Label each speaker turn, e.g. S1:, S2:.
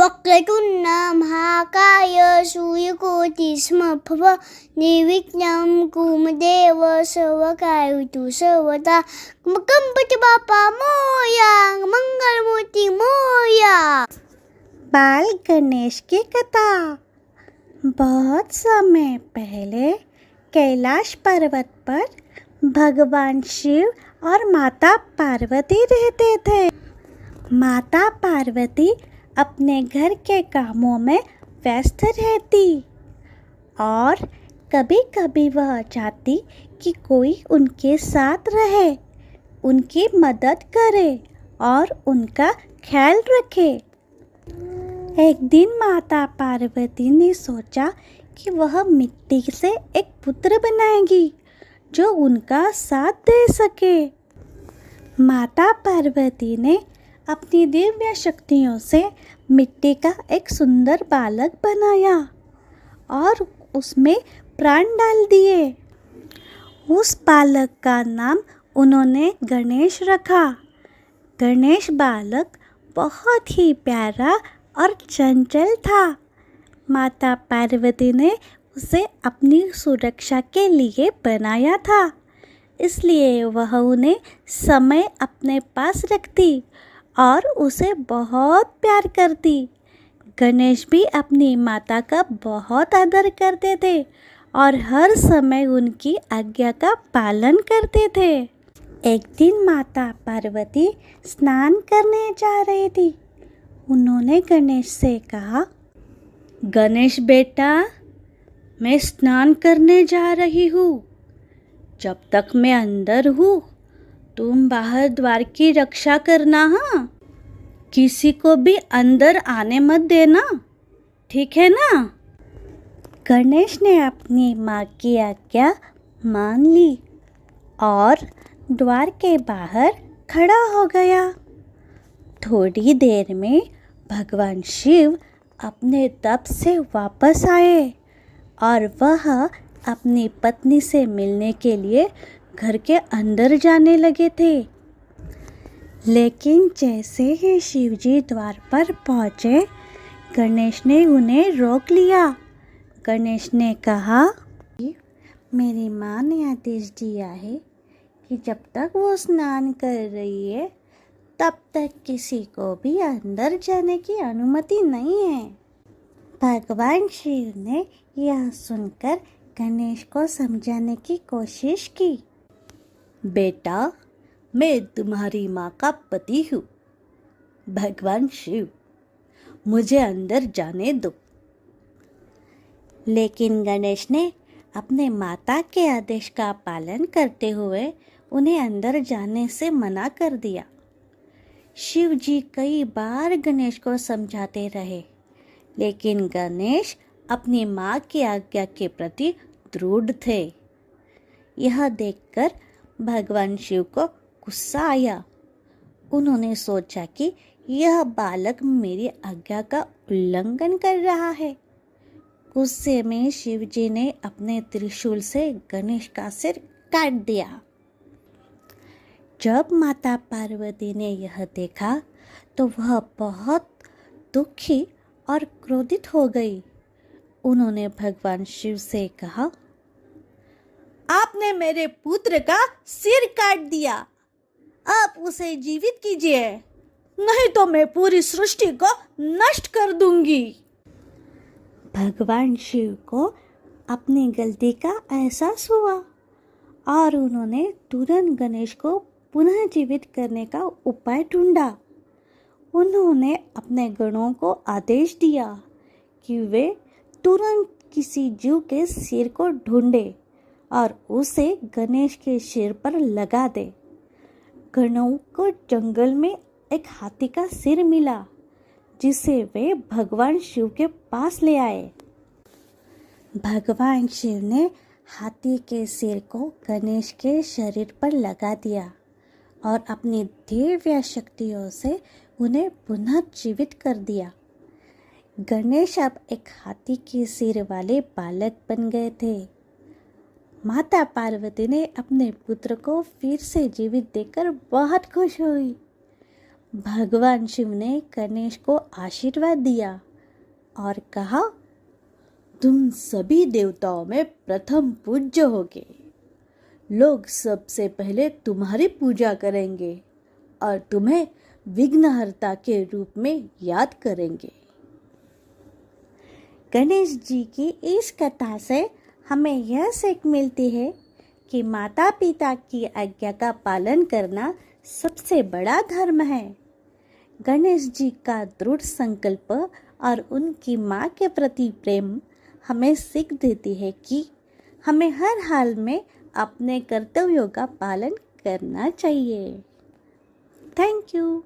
S1: वक्रतुण्डं महाकाय सूर्यकोटिसमप्रभ निर्विघ्नं कुरुदेव सर्वकार्येषु सर्वदा गणपति बाप्पा मोरया मंगलमूर्ति मोरया।
S2: बाल गणेश की कथा। बहुत समय पहले कैलाश पर्वत पर भगवान शिव और माता पार्वती रहते थे। माता पार्वती अपने घर के कामों में व्यस्त रहती और कभी-कभी वह चाहती कि कोई उनके साथ रहे, उनकी मदद करे और उनका ख्याल रखे। एक दिन माता पार्वती ने सोचा कि वह मिट्टी से एक पुत्र बनाएगी जो उनका साथ दे सके। माता पार्वती ने अपनी दिव्य शक्तियों से मिट्टी का एक सुंदर बालक बनाया और उसमें प्राण डाल दिए। उस बालक का नाम उन्होंने गणेश रखा। गणेश बालक बहुत ही प्यारा और चंचल था। माता पार्वती ने उसे अपनी सुरक्षा के लिए बनाया था, इसलिए वह उन्हें समय अपने पास रखती और उसे बहुत प्यार करती। गणेश भी अपनी माता का बहुत आदर करते थे और हर समय उनकी आज्ञा का पालन करते थे। एक दिन माता पार्वती स्नान करने जा रही थी। उन्होंने गणेश से कहा, गणेश बेटा, मैं स्नान करने जा रही हूँ। जब तक मैं अंदर हूँ तुम बाहर द्वार की रक्षा करना। हाँ, किसी को भी अंदर आने मत देना, ठीक है ना? गणेश ने अपनी माँ की आज्ञा मान ली और द्वार के बाहर खड़ा हो गया। थोड़ी देर में भगवान शिव अपने तप से वापस आए और वह अपनी पत्नी से मिलने के लिए घर के अंदर जाने लगे थे। लेकिन जैसे ही शिवजी द्वार पर पहुँचे, गणेश ने उन्हें रोक लिया। गणेश ने कहा, मेरी माँ ने आदेश दिया है कि जब तक वो स्नान कर रही है तब तक किसी को भी अंदर जाने की अनुमति नहीं है। भगवान शिव ने यह सुनकर गणेश को समझाने की कोशिश की। बेटा, मैं तुम्हारी माँ का पति हूँ, भगवान शिव, मुझे अंदर जाने दो। लेकिन गणेश ने अपने माता के आदेश का पालन करते हुए उन्हें अंदर जाने से मना कर दिया। शिव जी कई बार गणेश को समझाते रहे, लेकिन गणेश अपनी माँ की आज्ञा के प्रति दृढ़ थे। यह देखकर भगवान शिव को गुस्सा आया। उन्होंने सोचा कि यह बालक मेरी आज्ञा का उल्लंघन कर रहा है। गुस्से में शिव जी ने अपने त्रिशूल से गणेश का सिर काट दिया। जब माता पार्वती ने यह देखा तो वह बहुत दुखी और क्रोधित हो गई। उन्होंने भगवान शिव से कहा, आपने मेरे पुत्र का सिर काट दिया, आप उसे जीवित कीजिए, नहीं तो मैं पूरी सृष्टि को नष्ट कर दूंगी। भगवान शिव को अपनी गलती का एहसास हुआ और उन्होंने तुरंत गणेश को पुनः जीवित करने का उपाय ढूंढा। उन्होंने अपने गणों को आदेश दिया कि वे तुरंत किसी जीव के सिर को ढूंढे और उसे गणेश के सिर पर लगा दे। गणों को जंगल में एक हाथी का सिर मिला, जिसे वे भगवान शिव के पास ले आए। भगवान शिव ने हाथी के सिर को गणेश के शरीर पर लगा दिया और अपनी दिव्य शक्तियों से उन्हें पुनः जीवित कर दिया। गणेश अब एक हाथी के सिर वाले बालक बन गए थे। माता पार्वती ने अपने पुत्र को फिर से जीवित देखकर बहुत खुश हुई। भगवान शिव ने गणेश को आशीर्वाद दिया और कहा, तुम सभी देवताओं में प्रथम पूज्य होगे। लोग सबसे पहले तुम्हारी पूजा करेंगे और तुम्हें विघ्नहर्ता के रूप में याद करेंगे। गणेश जी की इस कथा से हमें यह सीख मिलती है कि माता पिता की आज्ञा का पालन करना सबसे बड़ा धर्म है। गणेश जी का दृढ़ संकल्प और उनकी माँ के प्रति प्रेम हमें सीख देती है कि हमें हर हाल में अपने कर्तव्यों का पालन करना चाहिए। Thank you.